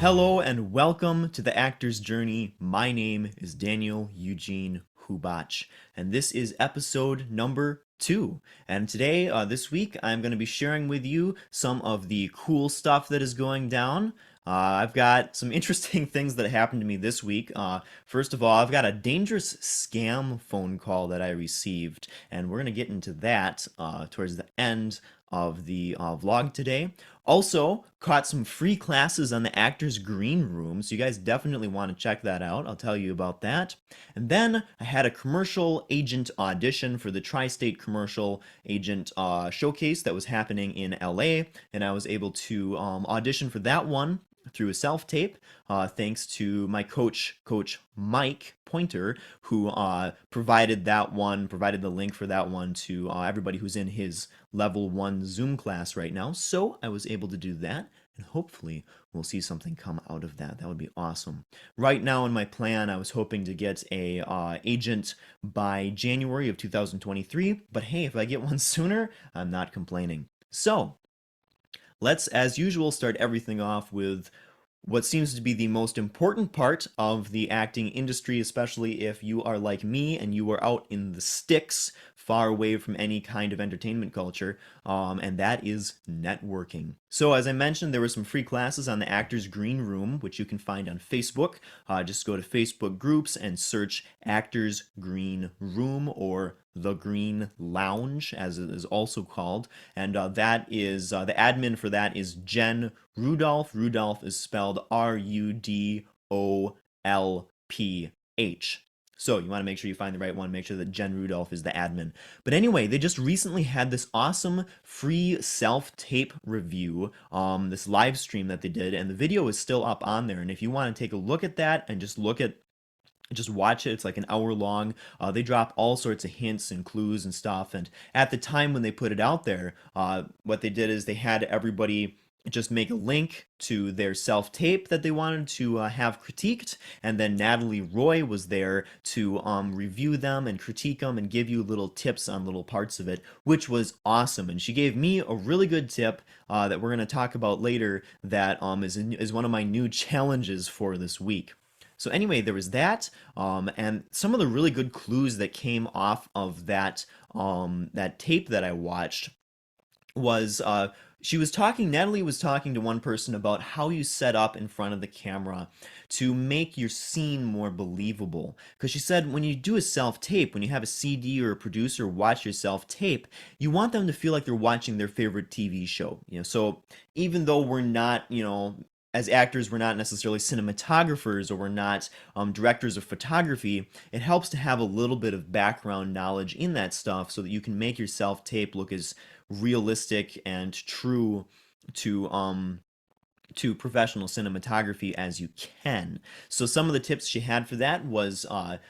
Hello and welcome to the Actor's Journey. My name is Daniel Eugene Hubach, and this is episode number 2. And today, this week, I'm going to be sharing with you some of the cool stuff that is going down. I've got some interesting things that happened to me this week. First of all, I've got a dangerous scam phone call that I received, and we're going to get into that towards the end of the vlog today. Also, caught some free classes on the Actors Green Room, so you guys definitely want to check that out. I'll tell you about that. And then I had a commercial agent audition for the Tri-State Commercial Agent Showcase that was happening in LA, and I was able to audition for that one through a self-tape, thanks to my Coach Mike Pointer, who provided the link for that one to everybody who's in his level 1 Zoom class right now. So I was able to do that, and hopefully we'll see something come out of that. That would be awesome. Right now in my plan, I was hoping to get a agent by January of 2023, but hey, if I get one sooner, I'm not complaining. So let's, as usual, start everything off with what seems to be the most important part of the acting industry, especially if you are like me and you are out in the sticks, far away from any kind of entertainment culture, and that is networking. So as I mentioned, there were some free classes on the Actors Green Room, which you can find on Facebook. Just go to Facebook groups and search Actors Green Room or the Green Lounge, as it is also called, and that is the admin for that is Jen Rudolph. Rudolph is spelled Rudolph. So you want to make sure you find the right one, make sure that Jen Rudolph is the admin. But anyway, they just recently had this awesome free self-tape review, this live stream that they did, and the video is still up on there. And if you want to take a look at that and just watch it. It's like an hour long. They drop all sorts of hints and clues and stuff. And at the time when they put it out there, what they did is they had everybody just make a link to their self-tape that they wanted to have critiqued, and then Natalie Roy was there to review them and critique them and give you little tips on little parts of it, which was awesome. And she gave me a really good tip that we're going to talk about later that is one of my new challenges for this week. So anyway, there was that, and some of the really good clues that came off of that tape that I watched was Natalie was talking to one person about how you set up in front of the camera to make your scene more believable. Because she said when you do a self-tape, when you have a CD or a producer watch your self-tape, you want them to feel like they're watching their favorite TV show. So even though we're not, as actors, we're not necessarily cinematographers or we're not directors of photography, it helps to have a little bit of background knowledge in that stuff so that you can make your self-tape look as realistic and true to professional cinematography as you can. So some of the tips she had for that was,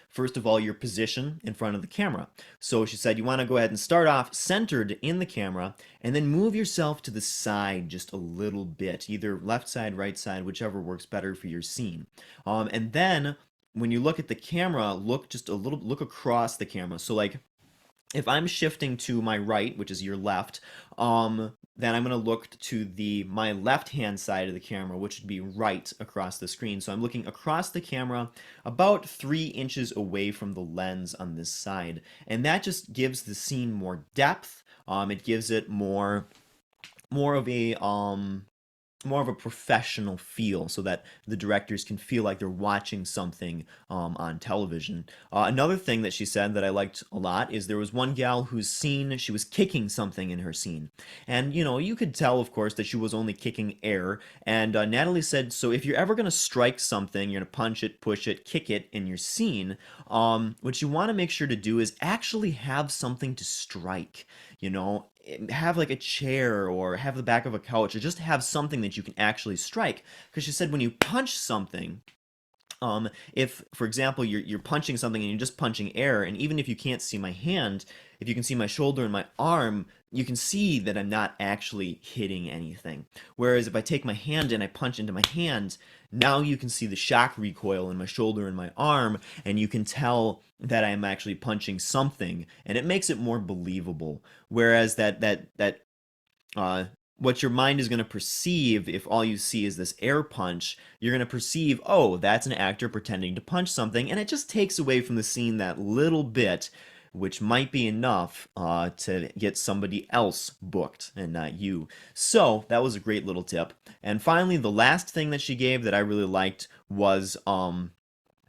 first of all, your position in front of the camera. So she said you want to go ahead and start off centered in the camera and then move yourself to the side just a little bit, either left side, right side, whichever works better for your scene. And then when you look at the camera, look across the camera. So like if I'm shifting to my right, which is your left, then I'm going to look to my left-hand side of the camera, which would be right across the screen. So I'm looking across the camera about 3 inches away from the lens on this side. And that just gives the scene more depth. It gives it more of a professional feel so that the directors can feel like they're watching something on television. Another thing that she said that I liked a lot is there was one gal whose scene, she was kicking something in her scene. And, you could tell, of course, that she was only kicking air. And Natalie said, so if you're ever going to strike something, you're going to punch it, push it, kick it in your scene, what you want to make sure to do is actually have something to strike, have like a chair or have the back of a couch or just have something that you can actually strike. Because she said when you punch something, if, for example, you're punching something and you're just punching air, and even if you can't see my hand, if you can see my shoulder and my arm, you can see that I'm not actually hitting anything. Whereas if I take my hand and I punch into my hand, now you can see the shock recoil in my shoulder and my arm, and you can tell that I'm actually punching something, and it makes it more believable. Whereas that what your mind is going to perceive if all you see is this air punch, you're going to perceive, oh, that's an actor pretending to punch something, and it just takes away from the scene that little bit, which might be enough to get somebody else booked and not you. So that was a great little tip. And finally, the last thing that she gave that I really liked was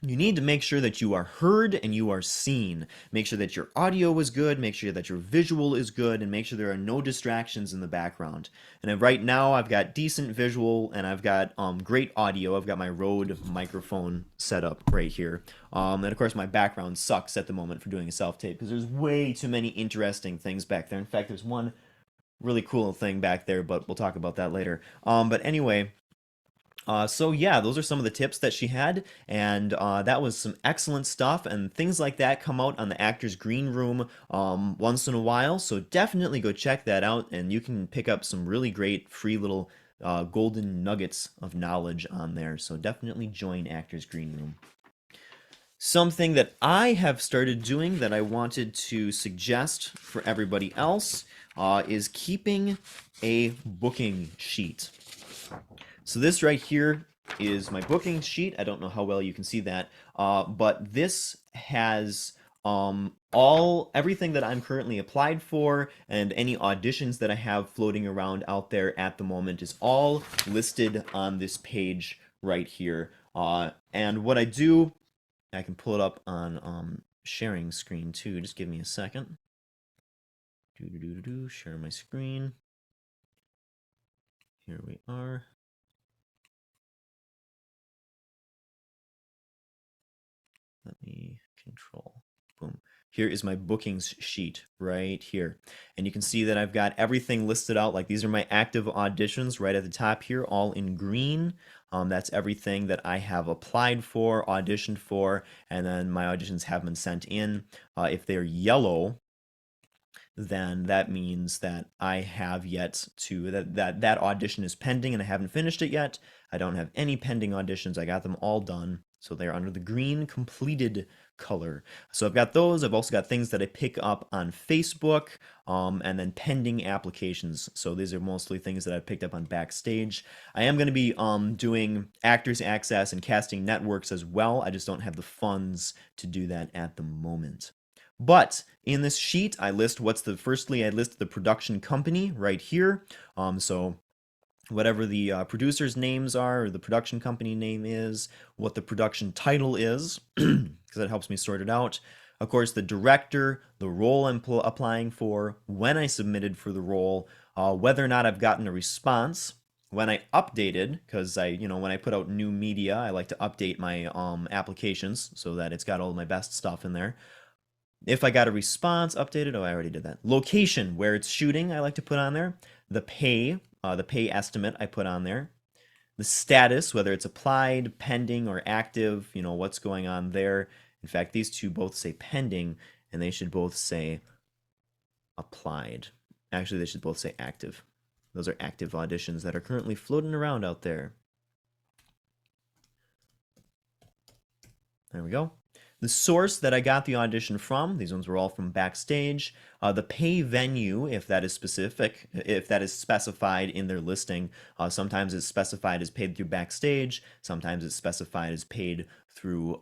you need to make sure that you are heard and you are seen. Make sure that your audio is good, make sure that your visual is good, and make sure there are no distractions in the background. And right now I've got decent visual and I've got great audio. I've got my Rode microphone set up right here. And of course my background sucks at the moment for doing a self-tape because there's way too many interesting things back there. In fact, there's one really cool thing back there, but we'll talk about that later. But anyway, so yeah, those are some of the tips that she had, and that was some excellent stuff. And things like that come out on the Actors Green Room once in a while. So definitely go check that out, and you can pick up some really great free little golden nuggets of knowledge on there. So definitely join Actors Green Room. Something that I have started doing that I wanted to suggest for everybody else is keeping a booking sheet. So this right here is my booking sheet. I don't know how well you can see that, but this has everything that I'm currently applied for and any auditions that I have floating around out there at the moment is all listed on this page right here. And what I do, I can pull it up on sharing screen too. Just give me a second. Share my screen. Here we are. Let me control. Boom. Here is my bookings sheet right here. And you can see that I've got everything listed out. Like these are my active auditions right at the top here, all in green. That's everything that I have applied for, auditioned for, and then my auditions have been sent in. If they're yellow, then that means that I have yet to, that audition is pending and I haven't finished it yet. I don't have any pending auditions. I got them all done. So they're under the green completed color. So I've got those. I've also got things that I pick up on Facebook and then pending applications. So these are mostly things that I've picked up on Backstage. I am going to be doing Actors Access and Casting Networks as well. I just don't have the funds to do that at the moment. But in this sheet, I list firstly, I list the production company right here. So whatever the producers' names are, or the production company name is, what the production title is, because that helps me sort it out. Of course, the director, the role I'm applying for, when I submitted for the role, whether or not I've gotten a response, when I updated, because when I put out new media, I like to update my applications so that it's got all my best stuff in there. If I got a response updated, oh, I already did that. Location, where it's shooting, I like to put on there. The pay estimate I put on there. The status, whether it's applied, pending, or active, what's going on there. In fact, these two both say pending, and they should both say applied. Actually, they should both say active. Those are active auditions that are currently floating around out there. There we go. The source that I got the audition from, these ones were all from Backstage. The pay venue, if that is specific, if that is specified in their listing, sometimes it's specified as paid through Backstage, sometimes it's specified as paid through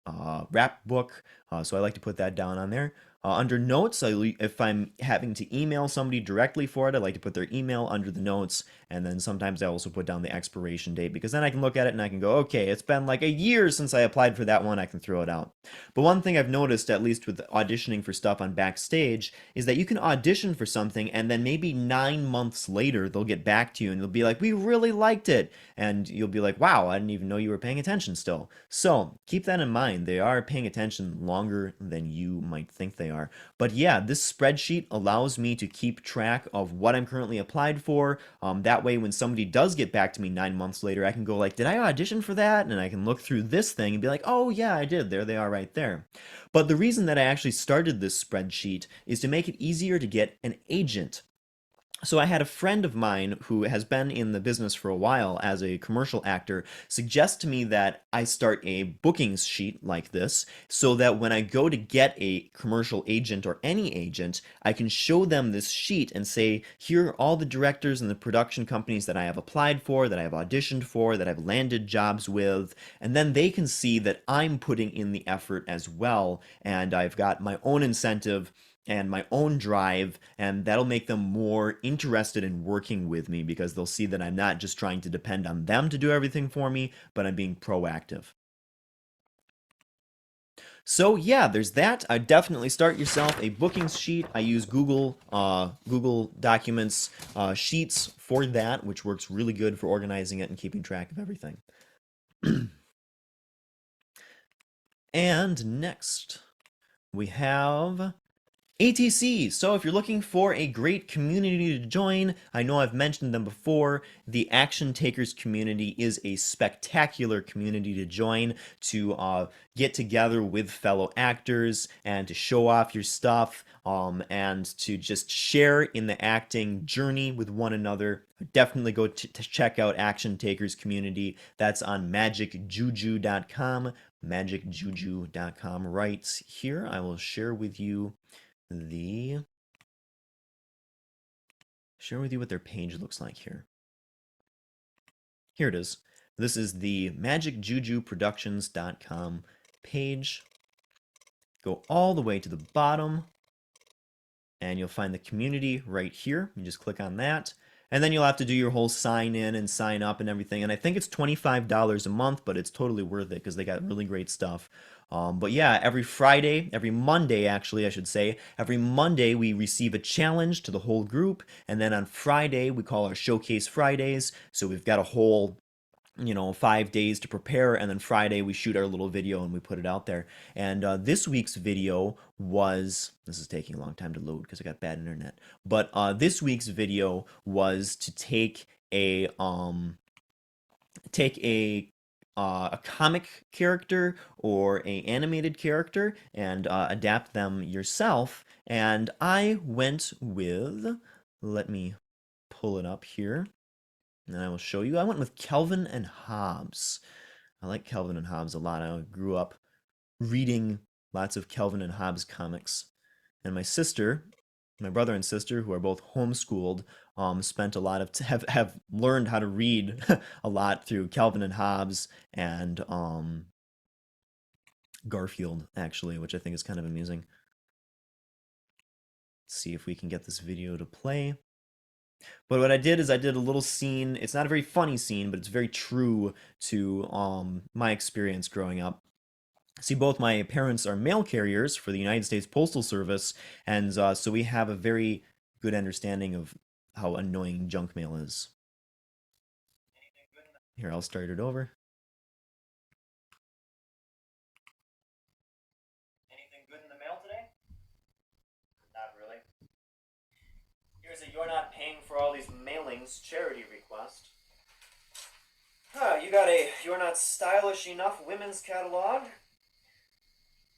Rap Book, so I like to put that down on there. Under notes, if I'm having to email somebody directly for it, I like to put their email under the notes, and then sometimes I also put down the expiration date, because then I can look at it and I can go, okay, it's been like a year since I applied for that one, I can throw it out. But one thing I've noticed, at least with auditioning for stuff on Backstage, is that you can audition for something, and then maybe 9 months later, they'll get back to you, and they'll be like, we really liked it, and you'll be like, wow, I didn't even know you were paying attention still. So, keep that in mind, they are paying attention longer than you might think they are. But yeah, this spreadsheet allows me to keep track of what I'm currently applied for. That way, when somebody does get back to me 9 months later, I can go like, did I audition for that? And I can look through this thing and be like, oh yeah, I did. There they are right there. But the reason that I actually started this spreadsheet is to make it easier to get an agent. So I had a friend of mine who has been in the business for a while as a commercial actor suggest to me that I start a bookings sheet like this so that when I go to get a commercial agent or any agent, I can show them this sheet and say, here are all the directors and the production companies that I have applied for, that I have auditioned for, that I've landed jobs with, and then they can see that I'm putting in the effort as well, and I've got my own incentive and my own drive, and that'll make them more interested in working with me because they'll see that I'm not just trying to depend on them to do everything for me, but I'm being proactive. So yeah, there's that. I definitely start yourself a bookings sheet. I use Google Documents Sheets for that, which works really good for organizing it and keeping track of everything. And next, we have ATC. So if you're looking for a great community to join, I know I've mentioned them before. The Action Takers community is a spectacular community to join to get together with fellow actors and to show off your stuff and to just share in the acting journey with one another. Definitely go to check out Action Takers community. That's on magicjuju.com. Magicjuju.com. Right here, I will the share with you what their page looks like here. Here it is. This is the magicjujuproductions.com page. Go all the way to the bottom and you'll find the community right here. You just click on that. And then you'll have to do your whole sign in and sign up and everything. And I think it's $25 a month, but it's totally worth it because they got really great stuff. But yeah, every Monday, actually, I should say, every Monday we receive a challenge to the whole group. And then on Friday, we call our Showcase Fridays. So we've got a whole 5 days to prepare, and then Friday we shoot our little video and we put it out there. And this week's video was, this is taking a long time to load because I got bad internet, but this week's video was to take a comic character or a animated character and adapt them yourself. And I went with, let me pull it up here. And I will show you. I went with Kelvin and Hobbes. I like Kelvin and Hobbes a lot. I grew up reading lots of Kelvin and Hobbes comics. And my brother and sister, who are both homeschooled, spent a lot of have learned how to read a lot through Kelvin and Hobbes and Garfield, actually, which I think is kind of amusing. Let's see if we can get this video to play. But what I did is I did a little scene. It's not a very funny scene, but it's very true to my experience growing up. See, both my parents are mail carriers for the United States Postal Service, and so we have a very good understanding of how annoying junk mail is. Here, I'll start it over. Anything good in the mail today? Not really. Here's a "You're not paying for all these mailings" charity request. Huh, you got a "You're not stylish enough" women's catalog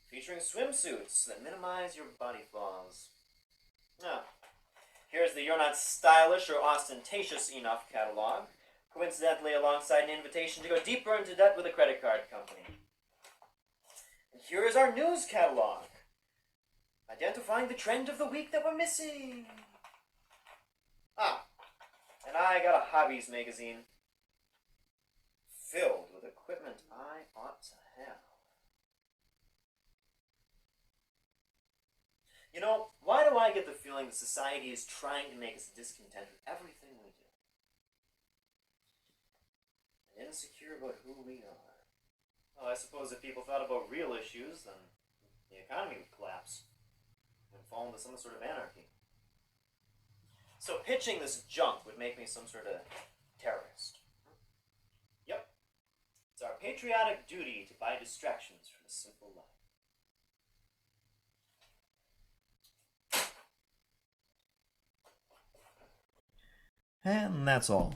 featuring swimsuits that minimize your body flaws. Ah, here's the "You're not stylish or ostentatious enough" catalog, coincidentally alongside an invitation to go deeper into debt with a credit card company. And here is our news catalog, identifying the trend of the week that we're missing. Ah, and I got a hobbies magazine filled with equipment I ought to have. You know, why do I get the feeling that society is trying to make us discontent with everything we do? And insecure about who we are. Well, I suppose if people thought about real issues, then the economy would collapse and fall into some sort of anarchy. So pitching this junk would make me some sort of terrorist. Yep. It's our patriotic duty to buy distractions from a simple life. And that's all.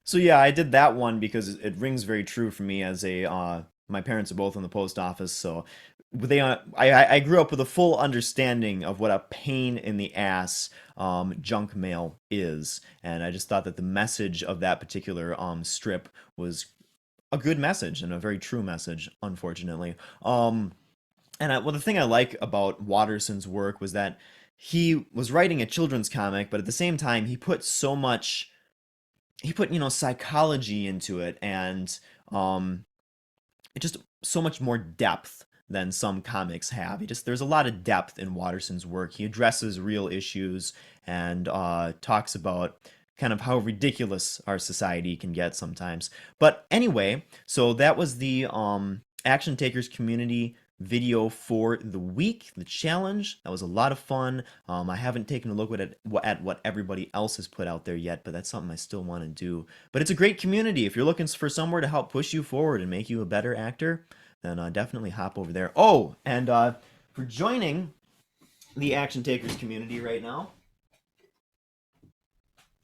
So yeah, I did that one because it rings very true for me as a my parents are both in the post office, so I grew up with a full understanding of what a pain in the ass junk mail is, and I just thought that the message of that particular strip was a good message and a very true message, unfortunately. Well, the thing I like about Watterson's work was that he was writing a children's comic, but at the same time, he put, psychology into it, and um, it just so much more depth than some comics have. There's a lot of depth in Watterson's work. He addresses real issues and talks about kind of how ridiculous our society can get sometimes. But anyway, so that was the Action Takers community video for the week, the challenge. That was a lot of fun. I haven't taken a look at what everybody else has put out there yet, but that's something I still want to do. But it's a great community. If you're looking for somewhere to help push you forward and make you a better actor, then definitely hop over there. Oh, and for joining the Action Takers community right now,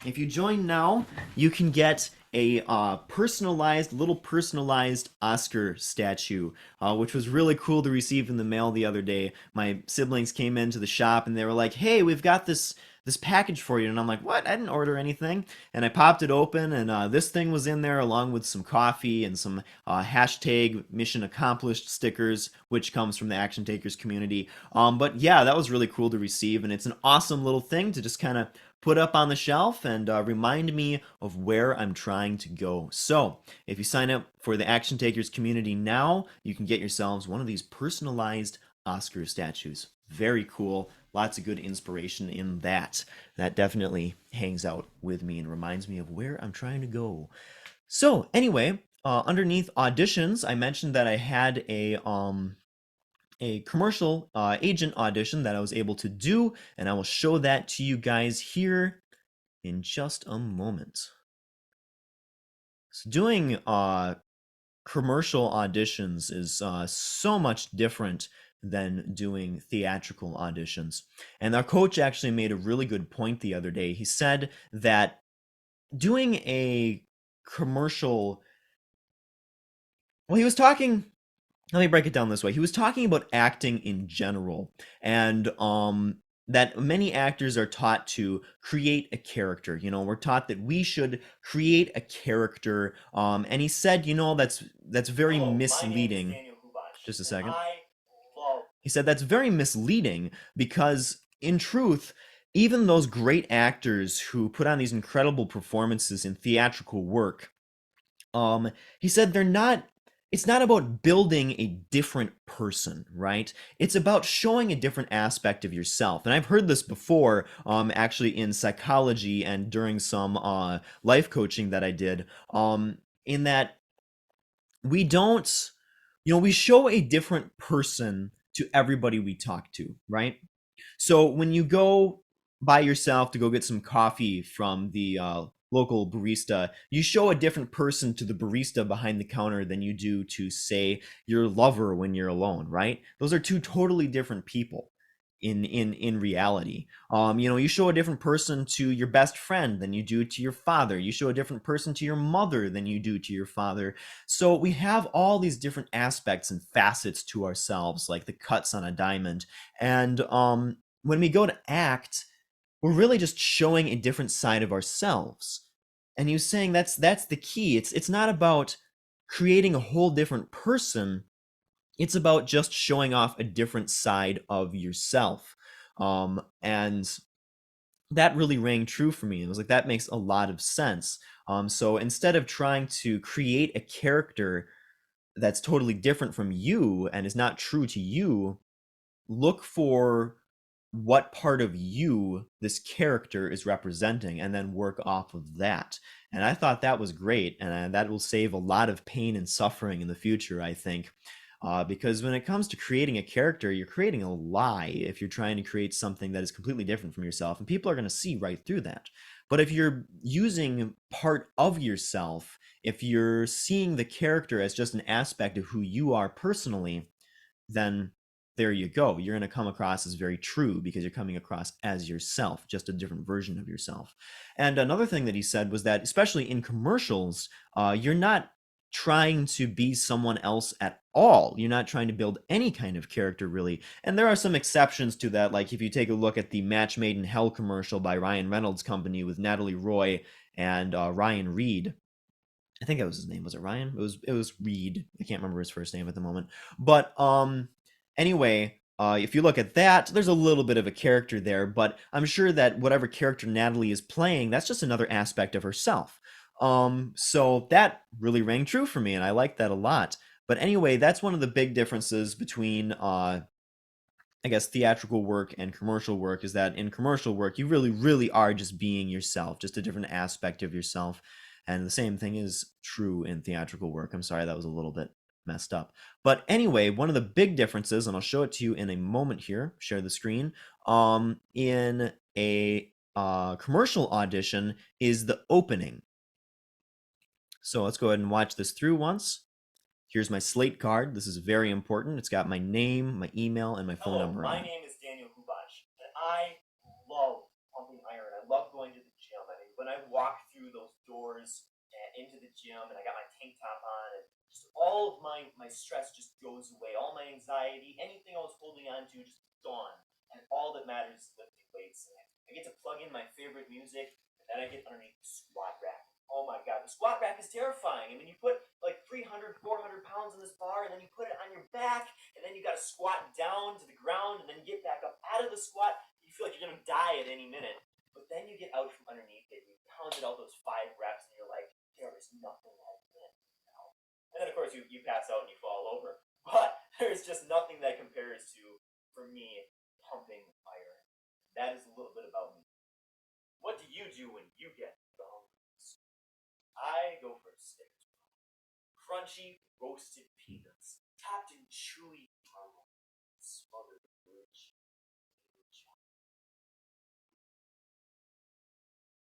if you join now, you can get a little personalized Oscar statue, which was really cool to receive in the mail the other day. My siblings came into the shop and they were like, "Hey, we've got this package for you," and I'm like, "What? I didn't order anything." And I popped it open, and this thing was in there along with some coffee and some hashtag mission accomplished stickers, which comes from the Action Takers community. But yeah, that was really cool to receive, and it's an awesome little thing to just kind of put up on the shelf and remind me of where I'm trying to go. So, if you sign up for the Action Takers community now, you can get yourselves one of these personalized Oscar statues. Very cool. Lots of good inspiration in that. That definitely hangs out with me and reminds me of where I'm trying to go. So, anyway, underneath auditions, I mentioned that I had a commercial agent audition that I was able to do, and I will show that to you guys here in just a moment. So doing commercial auditions is so much different than doing theatrical auditions. And our coach actually made a really good point the other day. He said that doing a commercial, well, he was talking let me break it down this way. He was talking about acting in general, and that many actors are taught to create a character. We're taught that we should create a character. And he said, that's very Hello, my name is misleading. Daniel Hubach, Just a and second. I love. He said that's very misleading because, in truth, even those great actors who put on these incredible performances in theatrical work, um, he said it's not about building a different person, right? It's about showing a different aspect of yourself. And I've heard this before, actually in psychology and during some life coaching that I did, in that we don't, we show a different person to everybody we talk to, right? So when you go by yourself to go get some coffee from the local barista, you show a different person to the barista behind the counter than you do to, say, your lover when you're alone, right? Those are two totally different people in reality. You show a different person to your best friend than you do to your father. You show a different person to your mother than you do to your father. So we have all these different aspects and facets to ourselves, like the cuts on a diamond. And when we go to act, we're really just showing a different side of ourselves. And you saying that's the key. It's not about creating a whole different person. It's about just showing off a different side of yourself. And that really rang true for me. It was like that makes a lot of sense. So instead of trying to create a character that's totally different from you and is not true to you, look for what part of you this character is representing and then work off of that. And I thought that was great. And that will save a lot of pain and suffering in the future, I think. Because when it comes to creating a character, you're creating a lie if you're trying to create something that is completely different from yourself. And people are going to see right through that. But if you're using part of yourself, if you're seeing the character as just an aspect of who you are personally, then there you go. You're going to come across as very true because you're coming across as yourself, just a different version of yourself. And another thing that he said was that, especially in commercials, you're not trying to be someone else at all. You're not trying to build any kind of character really. And there are some exceptions to that, like if you take a look at the Match Made in Hell commercial by Ryan Reynolds' company with Natalie Roy and Ryan Reed. I think that was his name. Was it Ryan? It was Reed. I can't remember his first name at the moment. But anyway, if you look at that, there's a little bit of a character there, but I'm sure that whatever character Natalie is playing, that's just another aspect of herself. So that really rang true for me, and I like that a lot. But anyway, that's one of the big differences between I guess theatrical work and commercial work is that in commercial work you really really are just being yourself, just a different aspect of yourself. And the same thing is true in theatrical work. I'm sorry that was a little bit messed up. But anyway, one of the big differences, and I'll show it to you in a moment here, share the screen, in a commercial audition is the opening. So let's go ahead and watch this through once. Here's my slate card. This is very important. It's got my name, my email, and my phone Hello, number my on it. name is Daniel Hubach, and I love pumping iron. I love going to the gym. I mean, when I walk through those doors and into the gym, and I got my tank top on, and just all of my stress just goes away. All my anxiety, anything I was holding on to, just gone. And all that matters is lifting weights. And I get to plug in my favorite music, and then I get underneath the squat rack. Oh my god, the squat rack is terrifying. I mean, you put like 300, 400 pounds in this bar, and then you put it on your back, and then you got to squat down to the ground, and then get back up out of the squat. You feel like you're gonna die at any minute, but then you get out from underneath it, and you pounded out those 5 reps, and you're like, there is nothing like it now. And then of course you pass out and you fall over, but there's just nothing that compares to, for me, pumping iron. That is a little bit about me. What do you do when you get the humps? I go for Snickers. Crunchy roasted peanuts, topped in chewy caramel, smothered with rich chocolate.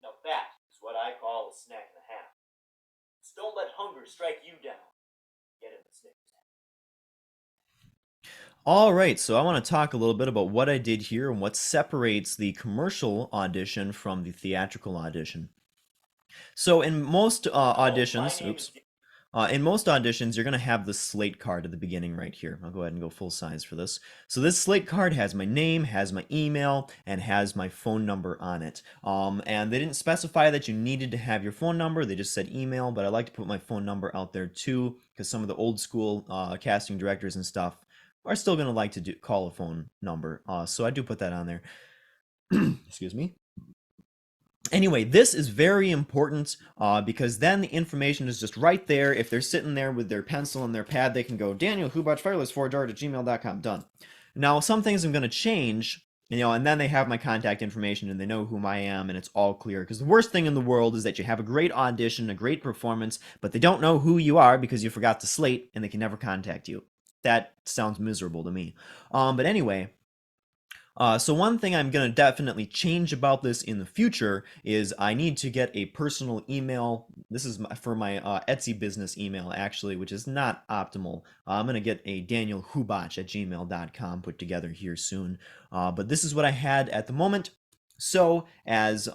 Now that is what I call a snack and a half. So don't let hunger strike you down. Get in the Snickers. All right, so I want to talk a little bit about what I did here and what separates the commercial audition from the theatrical audition. So in most Hello, my auditions, name is oops, in most auditions, you're going to have the slate card at the beginning right here. I'll go ahead and go full size for this. So this slate card has my name, has my email, and has my phone number on it. And they didn't specify that you needed to have your phone number. They just said email, but I like to put my phone number out there too, because some of the old school casting directors and stuff are still going to like to call a phone number. So I do put that on there. Excuse me. Anyway, this is very important because then the information is just right there. If they're sitting there with their pencil and their pad, they can go Daniel Hubach Fireless4Jar at gmail.com. Done. Now, some things I'm going to change, and then they have my contact information and they know who I am and it's all clear. Because the worst thing in the world is that you have a great audition, a great performance, but they don't know who you are because you forgot to slate and they can never contact you. That sounds miserable to me. But anyway. So one thing I'm going to definitely change about this in the future is I need to get a personal email. This is for my Etsy business email, actually, which is not optimal. I'm going to get a danielhubach@gmail.com put together here soon. But this is what I had at the moment. So as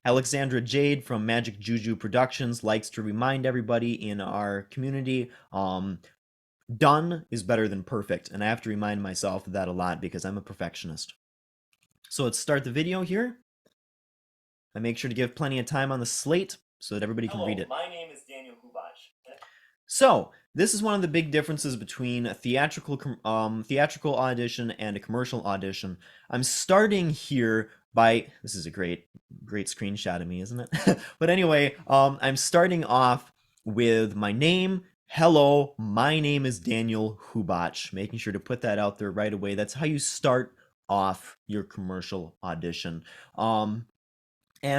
Alexandra Jade from Magic Juju Productions likes to remind everybody in our community, done is better than perfect, and I have to remind myself of that a lot because I'm a perfectionist. So let's start the video here. I make sure to give plenty of time on the slate so that everybody can read Hello, it. my name is Daniel Hubach. So this is one of the big differences between a theatrical audition and a commercial audition. I'm starting here by, this is a great screenshot of me, isn't it? But anyway, I'm starting off with my name. Hello, my name is Daniel Hubach. Making sure to put that out there right away. That's how you start off your commercial audition. And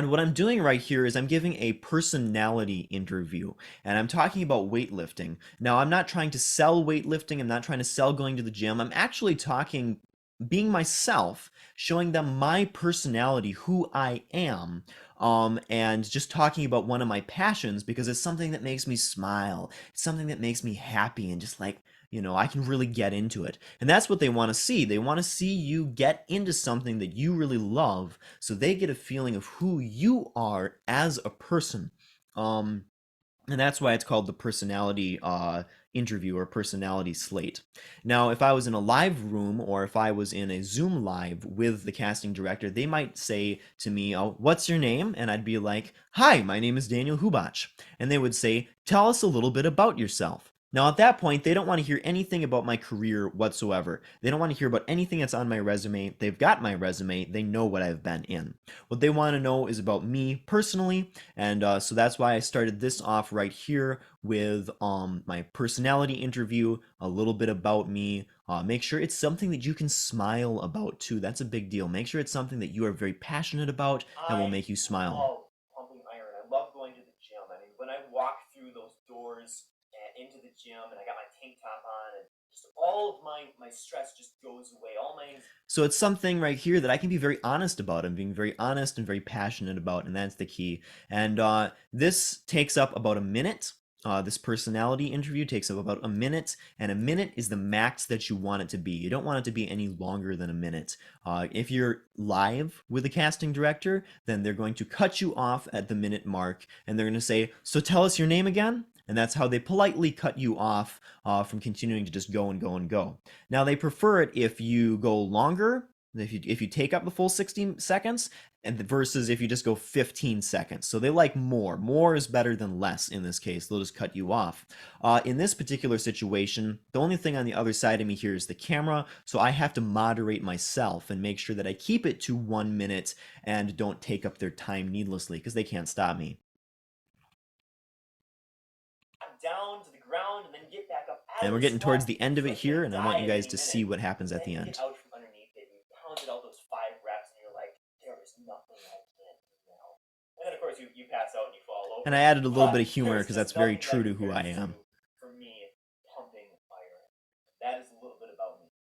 what I'm doing right here is I'm giving a personality interview, and I'm talking about weightlifting. Now, I'm not trying to sell weightlifting. I'm not trying to sell going to the gym. I'm actually talking, being myself, showing them my personality, who I am, and just talking about one of my passions because it's something that makes me smile. It's something that makes me happy and just like, I can really get into it. And that's what they want to see. They want to see you get into something that you really love so they get a feeling of who you are as a person. And that's why it's called the personality interview or personality slate. Now, if I was in a live room or if I was in a Zoom live with the casting director, they might say to me, "Oh, what's your name?" And I'd be like, "Hi, my name is Daniel Hubach." And they would say, "Tell us a little bit about yourself." Now, at that point, they don't want to hear anything about my career whatsoever. They don't want to hear about anything that's on my resume. They've got my resume. They know what I've been in. What they want to know is about me personally, and so that's why I started this off right here with my personality interview, a little bit about me. Make sure it's something that you can smile about too. That's a big deal. Make sure it's something that you are very passionate about and will I make you smile. love pumping iron. I love going to the gym. I mean, when I walk through those doors and into the gym, and I got my tank top on, and just all of my stress just goes away. All my So it's something right here that I can be very honest about. I'm being very honest and very passionate about, and that's the key. And this takes up about a minute. This personality interview takes up about a minute, and a minute is the max that you want it to be. You don't want it to be any longer than a minute. If you're live with a casting director, then they're going to cut you off at the minute mark, and they're going to say, "So tell us your name again?" And that's how they politely cut you off from continuing to just go and go and go. Now they prefer it if you go longer, if you take up the full 60 seconds, and versus if you just go 15 seconds. So they like more. More is better than less in this case. They'll just cut you off. In this particular situation, the only thing on the other side of me here is the camera, so I have to moderate myself and make sure that I keep it to 1 minute and don't take up their time needlessly because they can't stop me. down to the ground and then get back up out And of we're the getting towards sweat. the end of It's it like you're here, gonna and I want die you at guys any to see minute. what happens And at then the you get end. out from underneath it, you pounded out those 5 reps, and you're like, there is nothing I can't do now. And then of course you pass out and you fall And I over. added a little bit But of humor there's because just that's very nothing true that to who I compares am. to, for me, pumping iron. That is a little bit about me.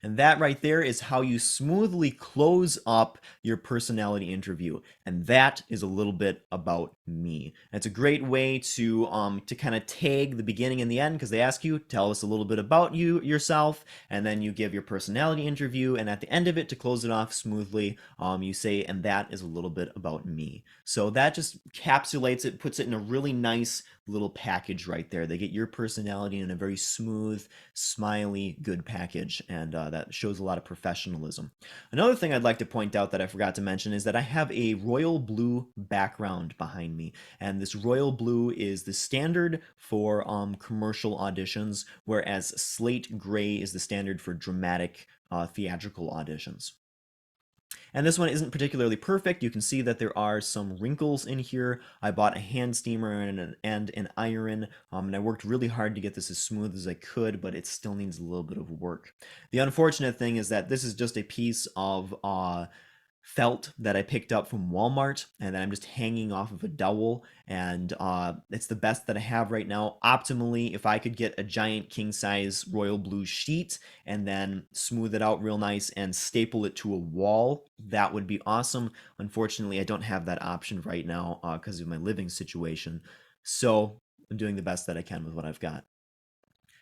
And that right there is how you smoothly close up your personality interview. And that is a little bit about me. It's a great way to kind of tag the beginning and the end because they ask you, tell us a little bit about you yourself, and then you give your personality interview, and at the end of it, to close it off smoothly, you say, and that is a little bit about me. So that just encapsulates it, puts it in a really nice little package right there. They get your personality in a very smooth, smiley, good package, and that shows a lot of professionalism. Another thing I'd like to point out that I forgot to mention is that I have a royal blue background behind me, and this royal blue is the standard for commercial auditions, whereas slate gray is the standard for dramatic theatrical auditions. And this one isn't particularly perfect. You can see that there are some wrinkles in here. I bought a hand steamer and an iron, and I worked really hard to get this as smooth as I could, but it still needs a little bit of work. The unfortunate thing is that this is just a piece of felt that I picked up from Walmart, and then I'm just hanging off of a dowel, and it's the best that I have right now. Optimally, if I could get a giant king size royal blue sheet and then smooth it out real nice and staple it to a wall, that would be awesome. Unfortunately, I don't have that option right now because of my living situation, so I'm doing the best that I can with what I've got.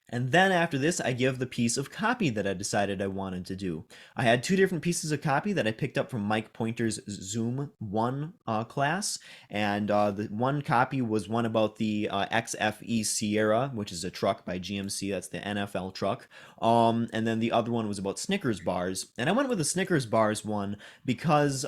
And then after this, I give the piece of copy that I decided I wanted to do. I had two different pieces of copy that I picked up from Mike Pointer's Zoom 1 class. And the one copy was one about the XFE Sierra, which is a truck by GMC. That's the NFL truck. And then the other one was about Snickers bars. And I went with the Snickers bars one because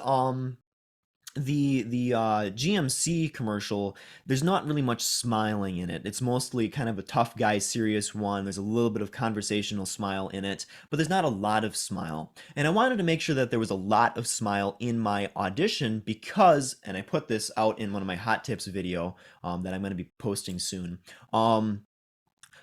the GMC commercial, there's not really much smiling in it. It's mostly kind of a tough guy, serious one. There's a little bit of conversational smile in it, but there's not a lot of smile. And I wanted to make sure that there was a lot of smile in my audition because, and I put this out in one of my hot tips video that I'm going to be posting soon.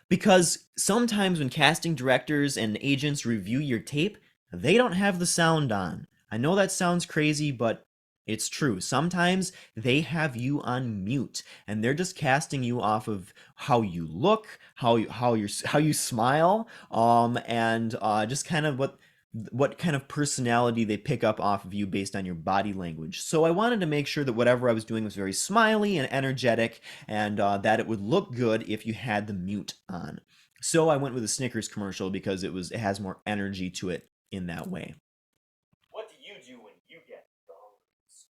Because sometimes when casting directors and agents review your tape, they don't have the sound on. I know that sounds crazy, but it's true. Sometimes they have you on mute and they're just casting you off of how you look, how you smile, and just kind of what kind of personality they pick up off of you based on your body language. So I wanted to make sure that whatever I was doing was very smiley and energetic, and that it would look good if you had the mute on. So I went with a Snickers commercial because it has more energy to it in that way. What do you do when you get the hungries?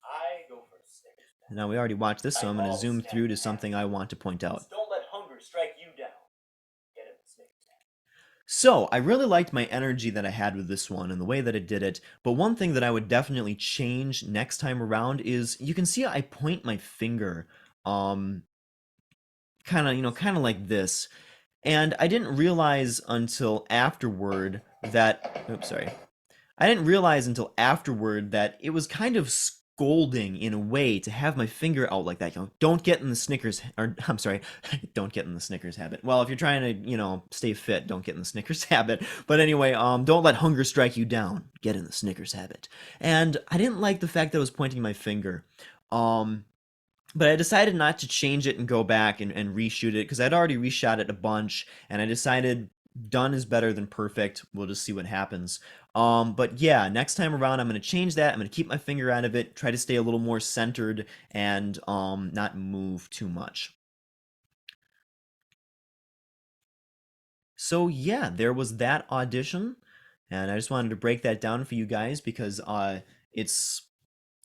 I go for a Snickers bar. Now we already watched this, so I I'm going to love zoom snack through to something I packs. want to point out. So don't let hunger strike you down. So, I really liked my energy that I had with this one and the way that it did it, but one thing that I would definitely change next time around is you can see I point my finger um kind of, kind of like this. And I didn't realize until afterward that oops, sorry. I didn't realize until afterward that it was kind of scolding in a way to have my finger out like that. Don't get in the Snickers, or I'm sorry, don't get in the Snickers habit. Well, if you're trying to, stay fit, don't get in the Snickers habit. But anyway, don't let hunger strike you down. Get in the Snickers habit. And I didn't like the fact that I was pointing my finger. Um, but I decided not to change it and go back and reshoot it because I'd already reshot it a bunch, and I decided done is better than perfect. We'll just see what happens. But yeah, next time around, I'm going to change that. I'm going to keep my finger out of it, try to stay a little more centered, and not move too much. So yeah, there was that audition, and I just wanted to break that down for you guys because it's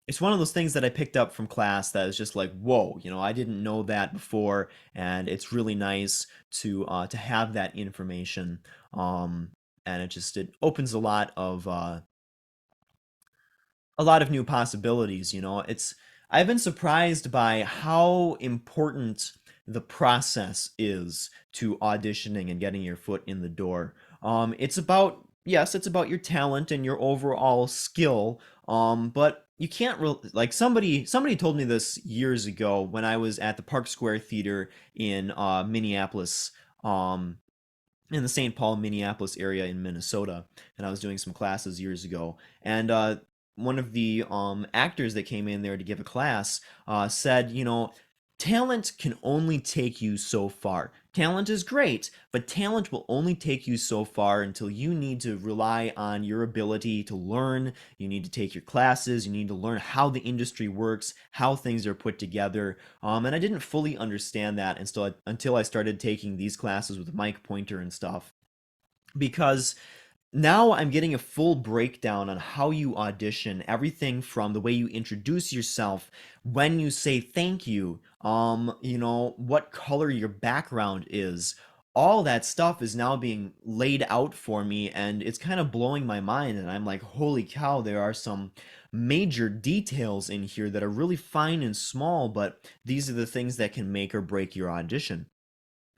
it's one of those things that I picked up from class that is just like, whoa, I didn't know that before, and it's really nice to have that information. Um, and it opens a lot of new possibilities, It's I've been surprised by how important the process is to auditioning and getting your foot in the door. It's about yes, it's about your talent and your overall skill. But you can't really like somebody told me this years ago when I was at the Park Square Theater in Minneapolis. In the St. Paul, Minneapolis area in Minnesota, and I was doing some classes years ago. And one of the actors that came in there to give a class said, talent can only take you so far. Talent is great, but talent will only take you so far until you need to rely on your ability to learn. You need to take your classes. You need to learn how the industry works, how things are put together. And I didn't fully understand that until I started taking these classes with Mike Pointer and stuff. Because now I'm getting a full breakdown on how you audition, everything from the way you introduce yourself, when you say thank you, what color your background is. All that stuff is now being laid out for me, and it's kind of blowing my mind. And I'm like, holy cow, there are some major details in here that are really fine and small, but these are the things that can make or break your audition.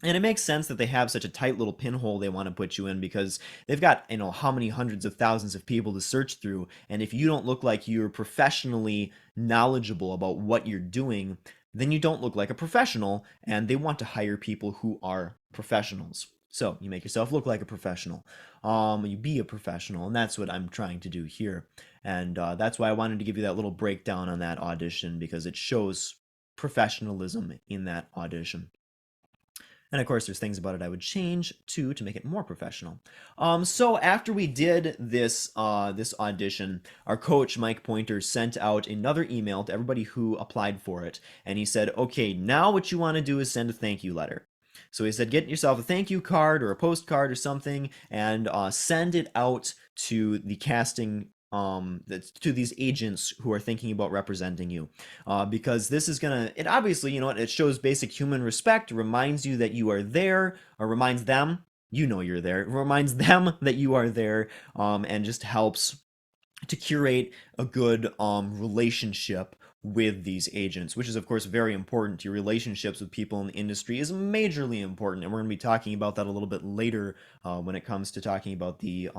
And it makes sense that they have such a tight little pinhole they want to put you in because they've got, how many hundreds of thousands of people to search through. And if you don't look like you're professionally knowledgeable about what you're doing, then you don't look like a professional. And they want to hire people who are professionals. So you make yourself look like a professional. You be a professional. And that's what I'm trying to do here. And that's why I wanted to give you that little breakdown on that audition because it shows professionalism in that audition. And of course, there's things about it I would change too to make it more professional. So after we did this audition, our coach Mike Pointer sent out another email to everybody who applied for it, and he said, "Okay, now what you want to do is send a thank you letter." So he said, "Get yourself a thank you card or a postcard or something, and send it out to the casting." To these agents who are thinking about representing you, because this is gonna, it obviously, it shows basic human respect, reminds you that you are there, or reminds them, you're there, it reminds them that you are there, and just helps to curate a good relationship with these agents, which is of course very important. Your relationships with people in the industry is majorly important, and we're going to be talking about that a little bit later when it comes to talking about the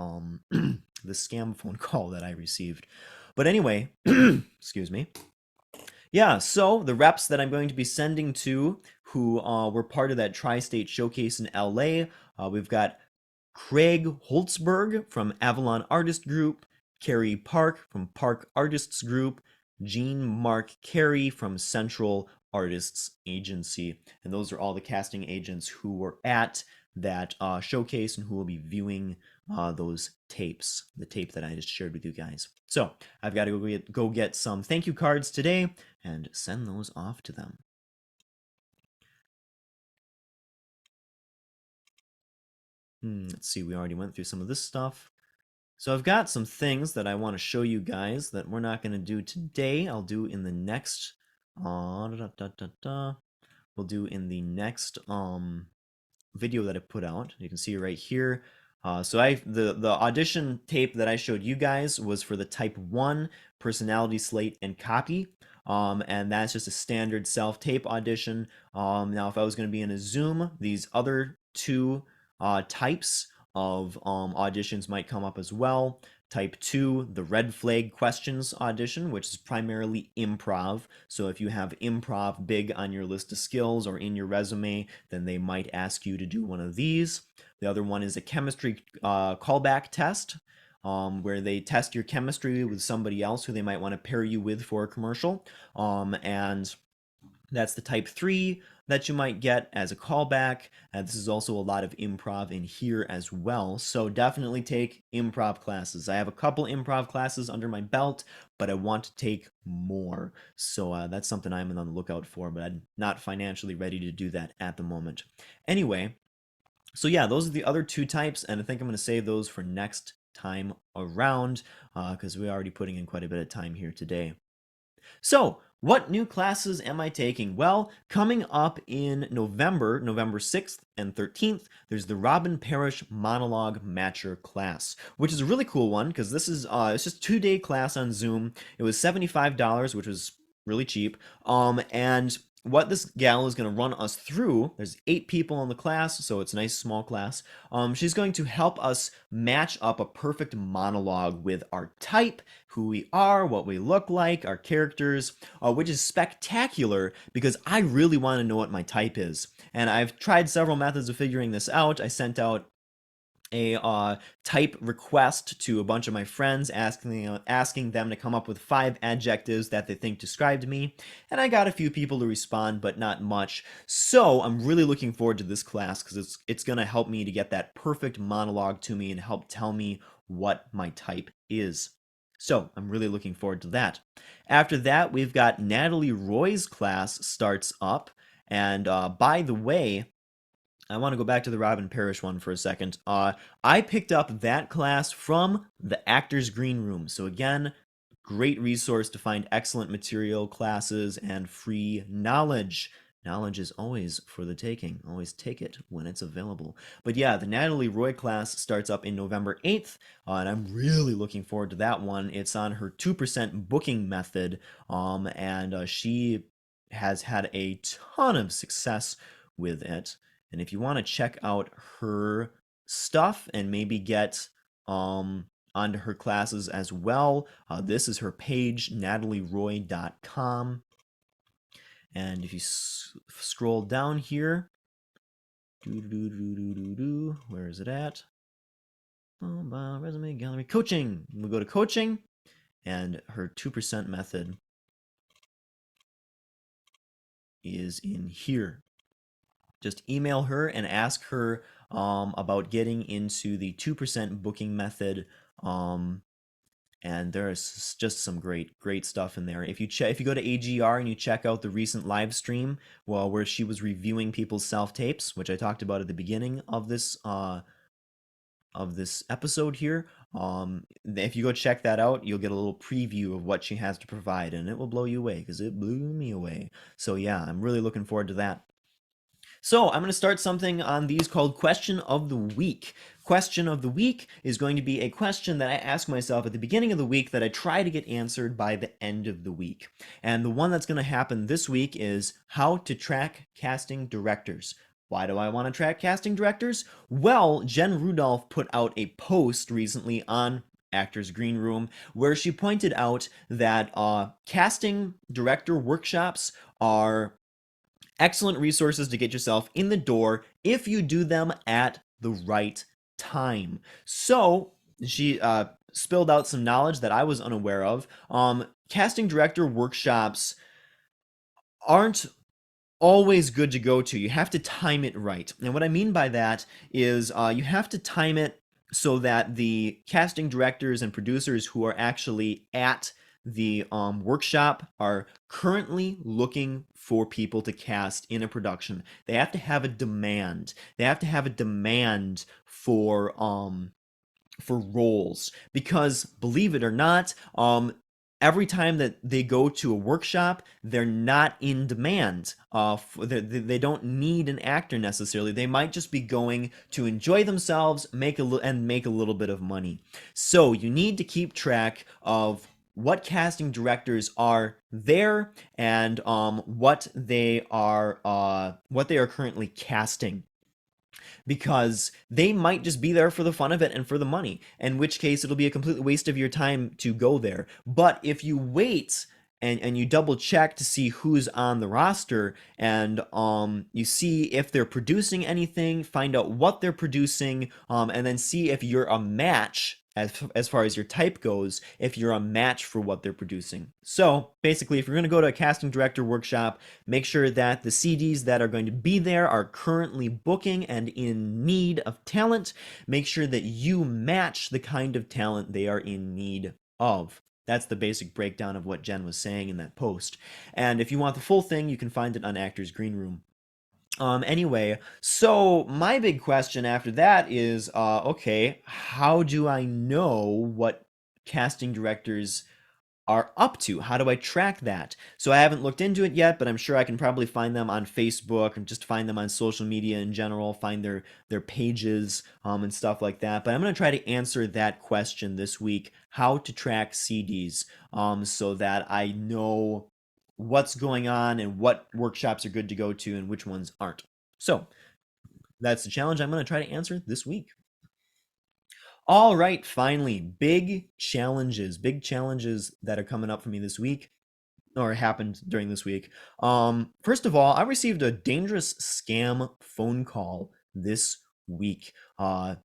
the scam phone call that I received. But anyway, excuse me. Yeah, so the reps that I'm going to be sending to who were part of that tri-state showcase in LA, we've got Craig Holtzberg from Avalon Artist Group, Carrie Park from Park Artists Group, Jean Mark Carey from Central Artists Agency. And those are all the casting agents who were at that showcase and who will be viewing those tapes, the tape that I just shared with you guys. So I've got to go get some thank you cards today and send those off to them. Let's see, we already went through some of this stuff. So I've got some things that I want to show you guys that we're not going to do today. I'll do in the next, we'll do in the next video that I put out. You can see right here. The audition tape that I showed you guys was for the Type 1 personality slate and copy. And that's just a standard self-tape audition. Now, if I was going to be in a Zoom, these other two types of auditions might come up as well. Type 2, the red flag questions audition, which is primarily improv. So if you have improv big on your list of skills or in your resume, then they might ask you to do one of these. The other one is a chemistry callback test, where they test your chemistry with somebody else who they might want to pair you with for a commercial. And that's the type 3 that you might get as a callback. This is also a lot of improv in here as well. So definitely take improv classes. I have a couple improv classes under my belt, but I want to take more. So that's something I'm on the lookout for, but I'm not financially ready to do that at the moment. Anyway, so yeah, those are the other two types, and I think I'm going to save those for next time around because we're already putting in quite a bit of time here today. So, what new classes am I taking? Well, coming up in November 6th and 13th, there's the Robin Parrish Monologue Matcher class, which is a really cool one because this is it's just 2-day class on Zoom. It was $75, which was really cheap. And what this gal is going to run us through, there's 8 people in the class, so it's a nice small class. She's going to help us match up a perfect monologue with our type, who we are, what we look like, our characters, which is spectacular because I really want to know what my type is. And I've tried several methods of figuring this out. I sent out a type request to a bunch of my friends asking them to come up with 5 adjectives that they think described me, and I got a few people to respond, but not much. So I'm really looking forward to this class because it's going to help me to get that perfect monologue to me and help tell me what my type is. So I'm really looking forward to that. After that, we've got Natalie Roy's class starts up, and by the way, I want to go back to the Robin Parrish one for a second. I picked up that class from the Actors Green Room. So again, great resource to find excellent material, classes, and free knowledge. Knowledge is always for the taking. Always take it when it's available. But yeah, the Natalie Roy class starts up in November 8th, and I'm really looking forward to that one. It's on her 2% booking method, and she has had a ton of success with it. And if you want to check out her stuff and maybe get onto her classes as well, this is her page, natalieroy.com. And if you scroll down here, where is it at? Resume, gallery, coaching. We'll go to coaching, and her 2% method is in here. Just email her and ask her about getting into the 2% booking method. And there's just some great stuff in there. If you go to AGR and you check out the recent live stream, where she was reviewing people's self tapes, which I talked about at the beginning of this episode here. If you go check that out, you'll get a little preview of what she has to provide, and it will blow you away because it blew me away. So yeah, I'm really looking forward to that. So I'm going to start something on these called Question of the Week. Question of the Week is going to be a question that I ask myself at the beginning of the week that I try to get answered by the end of the week. And the one that's going to happen this week is how to track casting directors. Why do I want to track casting directors? Well, Jen Rudolph put out a post recently on Actors Green Room where she pointed out that casting director workshops are excellent resources to get yourself in the door if you do them at the right time. So she spilled out some knowledge that I was unaware of. Casting director workshops aren't always good to go to. You have to time it right. And what I mean by that is you have to time it so that the casting directors and producers who are actually at the workshop are currently looking for people to cast in a production. They have to have a demand. They have to have a demand for roles because believe it or not, every time that they go to a workshop, they're not in demand. They don't need an actor necessarily. They might just be going to enjoy themselves, make a little bit of money. So you need to keep track of what casting directors are there and what they are currently casting, because they might just be there for the fun of it and for the money, in which case it'll be a complete waste of your time to go there. But if you wait and you double check to see who's on the roster, and you see if they're producing anything, find out what they're producing, and then see if you're a match as far as your type goes, if you're a match for what they're producing. So basically, if you're going to go to a casting director workshop, make sure that the CDs that are going to be there are currently booking and in need of talent. Make sure that you match the kind of talent they are in need of. That's the basic breakdown of what Jen was saying in that post. And if you want the full thing, you can find it on Actors Green Room. Anyway, so my big question after that is, okay, how do I know what casting directors are up to? How do I track that? So I haven't looked into it yet, but I'm sure I can probably find them on Facebook and just find them on social media in general, find their pages, and stuff like that. But I'm going to try to answer that question this week: how to track CDs, so that I know what's going on and what workshops are good to go to and which ones aren't. So that's the challenge I'm going to try to answer this week. All right, finally, big challenges that are coming up for me this week, or happened during this week. First of all, I received a dangerous scam phone call this week. What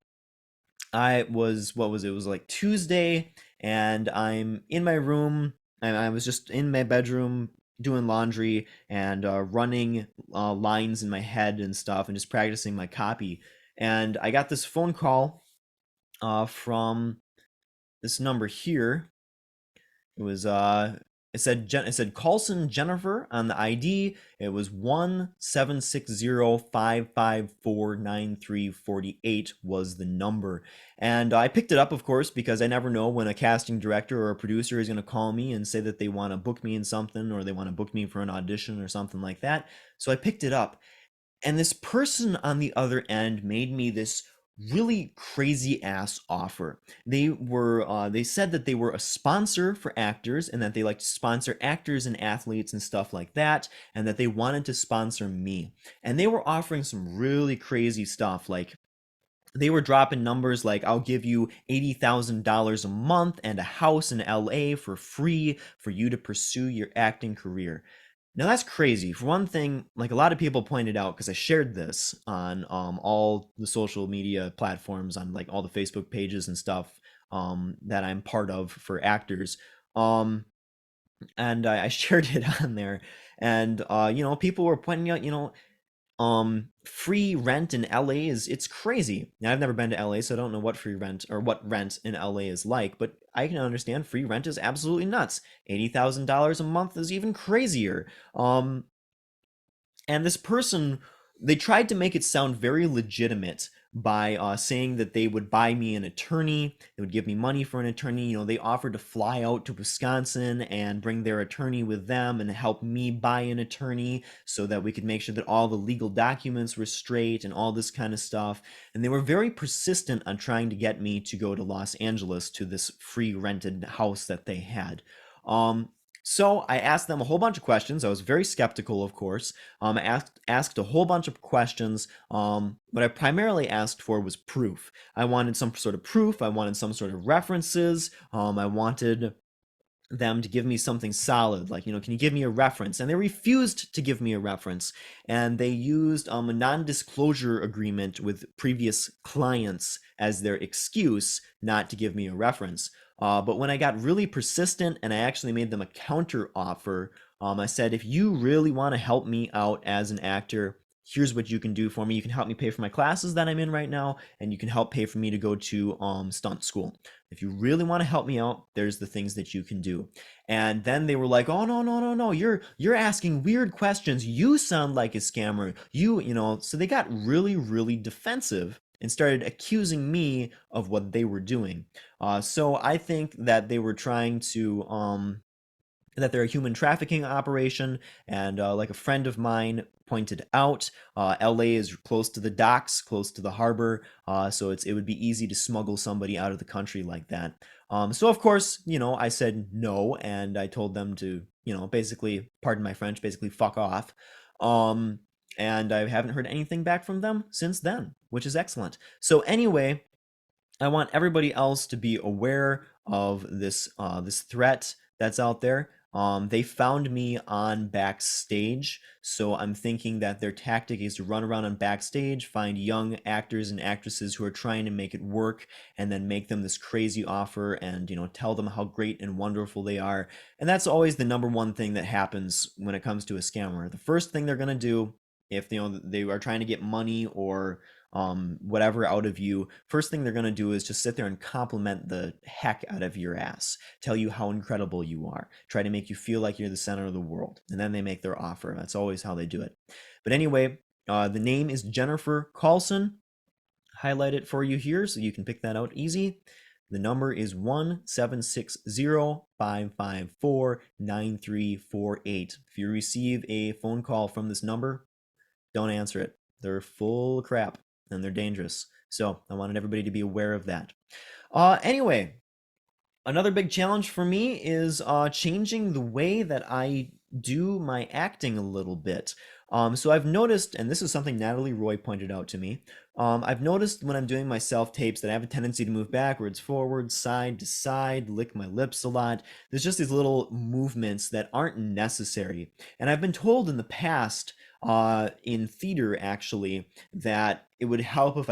was it? It was like Tuesday, and I'm in my room, and I was just in my bedroom doing laundry and running lines in my head and stuff, and just practicing my copy. And I got this phone call from this number here. It was it said Carlson Jennifer on the ID. It was 1-760-554-9348 was the number. And I picked it up, of course, because I never know when a casting director or a producer is going to call me and say that they want to book me in something, or they want to book me for an audition or something like that. So I picked it up, and this person on the other end made me this really crazy ass offer. They said that they were a sponsor for actors, and that they like to sponsor actors and athletes and stuff like that, and that they wanted to sponsor me. And they were offering some really crazy stuff, like they were dropping numbers like, I'll give you $80,000 a month and a house in LA for free for you to pursue your acting career. Now that's crazy. For one thing, like a lot of people pointed out, because I shared this on all the social media platforms, on like all the Facebook pages and stuff that I'm part of for actors, um, and I shared it on there, and people were pointing out, free rent in LA it's crazy. Now, I've never been to LA, so I don't know what free rent or what rent in LA is like, but I can understand free rent is absolutely nuts. $80,000 a month is even crazier. And this person, they tried to make it sound very legitimate by saying that they would buy me an attorney, they would give me money for an attorney. They offered to fly out to Wisconsin and bring their attorney with them and help me buy an attorney so that we could make sure that all the legal documents were straight and all this kind of stuff. And they were very persistent on trying to get me to go to Los Angeles to this free rented house that they had. Um, so I asked them a whole bunch of questions. I was very skeptical, of course. I asked a whole bunch of questions. What I primarily asked for was proof. I wanted some sort of proof. I wanted some sort of references. I wanted them to give me something solid, like, can you give me a reference? And they refused to give me a reference, and they used a non-disclosure agreement with previous clients as their excuse not to give me a reference. But when I got really persistent and I actually made them a counter offer, I said, if you really want to help me out as an actor, here's what you can do for me. You can help me pay for my classes that I'm in right now, and you can help pay for me to go to stunt school. If you really want to help me out, there's the things that you can do. And then they were like, oh, no, no, no, no, you're asking weird questions. You sound like a scammer. So they got really, really defensive and started accusing me of what they were doing. So I think that they were trying to that they're a human trafficking operation. And like a friend of mine pointed out, LA is close to the docks, close to the harbor, so it would be easy to smuggle somebody out of the country like that. So of course, I said no, and I told them to, basically, pardon my French, basically fuck off. Um, and I haven't heard anything back from them since then, which is excellent. So anyway, I want everybody else to be aware of this threat that's out there. They found me on Backstage, so I'm thinking that their tactic is to run around on Backstage, find young actors and actresses who are trying to make it work, and then make them this crazy offer, and tell them how great and wonderful they are. And that's always the number one thing that happens when it comes to a scammer. The first thing they're gonna do, if they are trying to get money or whatever out of you, first thing they're going to do is just sit there and compliment the heck out of your ass, tell you how incredible you are, try to make you feel like you're the center of the world, and then they make their offer. That's always how they do it. But anyway, the name is Jennifer Carlson. Highlight it for you here so you can pick that out easy. The number is 1-760-554-9348. If you receive a phone call from this number, don't answer it. They're full of crap and they're dangerous. So I wanted everybody to be aware of that. Anyway, another big challenge for me is changing the way that I do my acting a little bit. So I've noticed, and this is something Natalie Roy pointed out to me, I've noticed when I'm doing my self-tapes that I have a tendency to move backwards, forwards, side to side, lick my lips a lot. There's just these little movements that aren't necessary. And I've been told in the past, in theater actually, that it would help if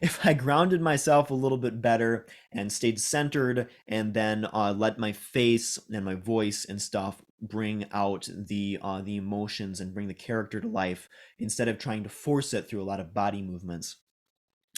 if I grounded myself a little bit better and stayed centered, and then let my face and my voice and stuff bring out the emotions and bring the character to life instead of trying to force it through a lot of body movements.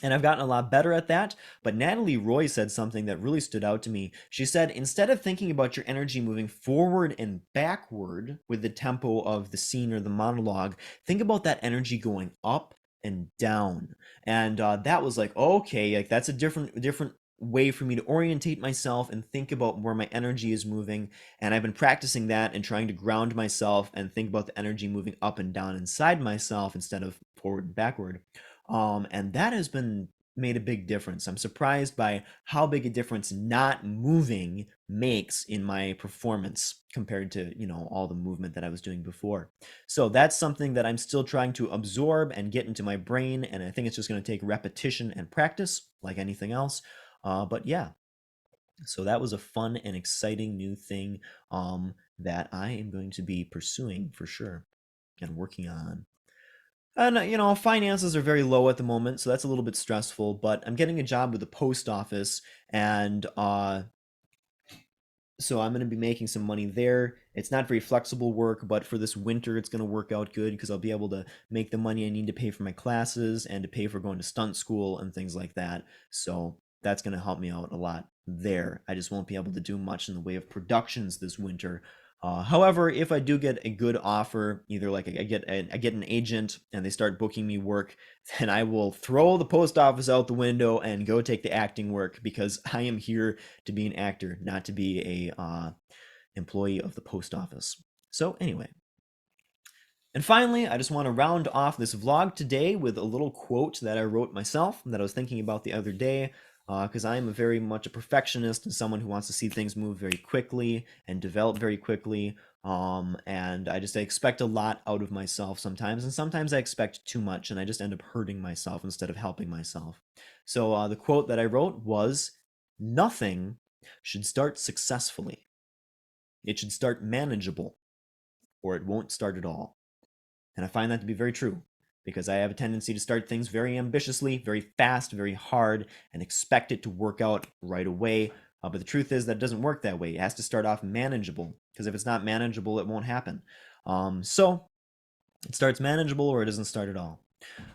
And I've gotten a lot better at that. But Natalie Roy said something that really stood out to me. She said, instead of thinking about your energy moving forward and backward with the tempo of the scene or the monologue, think about that energy going up and down. And that was like, okay, like that's a different way for me to orientate myself and think about where my energy is moving. And I've been practicing that and trying to ground myself and think about the energy moving up and down inside myself instead of forward and backward. And that has been made a big difference. I'm surprised by how big a difference not moving makes in my performance compared to, all the movement that I was doing before. So that's something that I'm still trying to absorb and get into my brain, and I think it's just going to take repetition and practice like anything else. But yeah, so that was a fun and exciting new thing that I am going to be pursuing for sure and working on. And finances are very low at the moment, so that's a little bit stressful. But I'm getting a job with the post office, and so I'm going to be making some money there. It's not very flexible work, but for this winter, it's going to work out good because I'll be able to make the money I need to pay for my classes and to pay for going to stunt school and things like that. So that's going to help me out a lot there. I just won't be able to do much in the way of productions this winter. However, if I do get a good offer, either like I get an agent and they start booking me work, then I will throw the post office out the window and go take the acting work because I am here to be an actor, not to be a employee of the post office. So anyway, and finally, I just want to round off this vlog today with a little quote that I wrote myself that I was thinking about the other day, because I am very much a perfectionist and someone who wants to see things move very quickly and develop very quickly. And I expect a lot out of myself sometimes, and sometimes I expect too much, and I just end up hurting myself instead of helping myself. So the quote that I wrote was, "Nothing should start successfully. It should start manageable, or it won't start at all." And I find that to be very true because I have a tendency to start things very ambitiously, very fast, very hard, and expect it to work out right away. But the truth is that it doesn't work that way. It has to start off manageable because if it's not manageable, it won't happen. So it starts manageable or it doesn't start at all.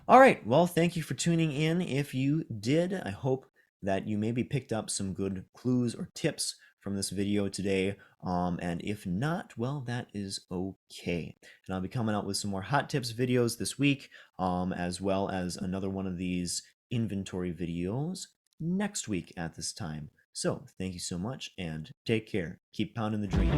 All right, well, thank you for tuning in. If you did, I hope that you maybe picked up some good clues or tips from this video today. And if not, well, that is okay. And I'll be coming out with some more hot tips videos this week, as well as another one of these inventory videos next week at this time. So, thank you so much and take care. Keep pounding the dream.